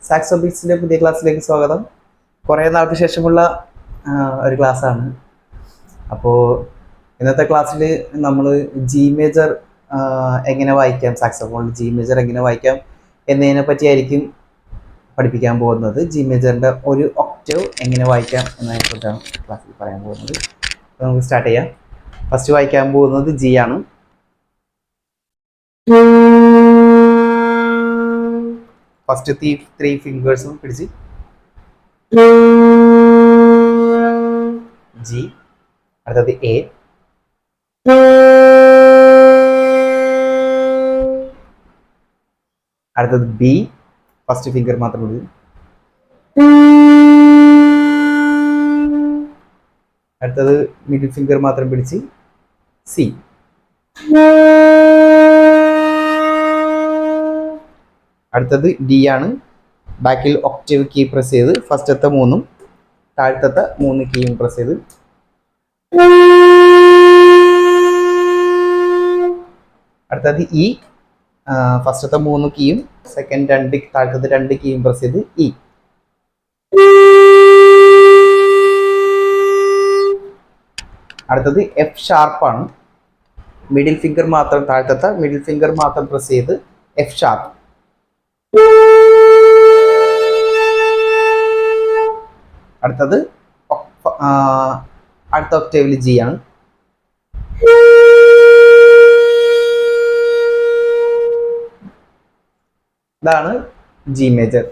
Saxo ബീറ്റ്സിന്റെ പുതിയ ക്ലാസ്സിലേക്ക് സ്വാഗതം. കുറേ നാൾക്ക് ശേഷമുള്ള ഒരു ക്ലാസ്സാണ്. അപ്പോൾ ഇന്നത്തെ ക്ലാസ്സിൽ നമ്മൾ ജി മേജർ എങ്ങനെ വായിക്കാം, സാക്സോഫോണിൽ ജി മേജർ എങ്ങനെ വായിക്കാം എന്നതിനെ പറ്റിയായിരിക്കും പഠിപ്പിക്കാൻ പോകുന്നത്. ജി മേജറിൻ്റെ ഒരു ഒക്ടേവ് എങ്ങനെ വായിക്കാം എന്നതിനെക്കുറിച്ചാണ് ക്ലാസ്സിൽ പറയാൻ പോകുന്നത്. അപ്പോൾ നമുക്ക് സ്റ്റാർട്ട് ചെയ്യാം. ഫസ്റ്റ് വായിക്കാൻ പോകുന്നത് ജി ആണ്. ഫസ്റ്റ് ത്രീ ഫിംഗേഴ്സും പിടിച്ച് ജി, അടുത്തത് എ, അടുത്തത് ബി, ഫസ്റ്റ് ഫിംഗർ മാത്രം പിടിച്ച്, അടുത്തത് മിഡിൽ ഫിംഗർ മാത്രം പിടിച്ച് സി, അടുത്തത് ഡി ആണ്. ബാക്കിൽ ഒക്ടേവ് കീ പ്രസ് ചെയ്ത് ഫസ്റ്റത്തെ മൂന്നും താഴത്തെ 3 കീയും പ്രസ് ചെയ്ത്, അടുത്തത് ഇ, ഫസ്റ്റത്തെ 3 കീയും സെക്കൻഡ് താഴത്തെ 2 കീയും പ്രസ് ചെയ്ത് ഇ, അടുത്തത് എഫ് ഷാർപ്പാണ്. മിഡിൽ ഫിംഗർ മാത്രം താഴത്തെ മിഡിൽ ഫിംഗർ മാത്രം പ്രസ് ചെയ്ത് എഫ് ഷാർപ്പ്, അടുത്തത് അടുത്ത ഒക്ടേവിൽ ജി ആണ്. ഇതാണ് ജി മേജർ.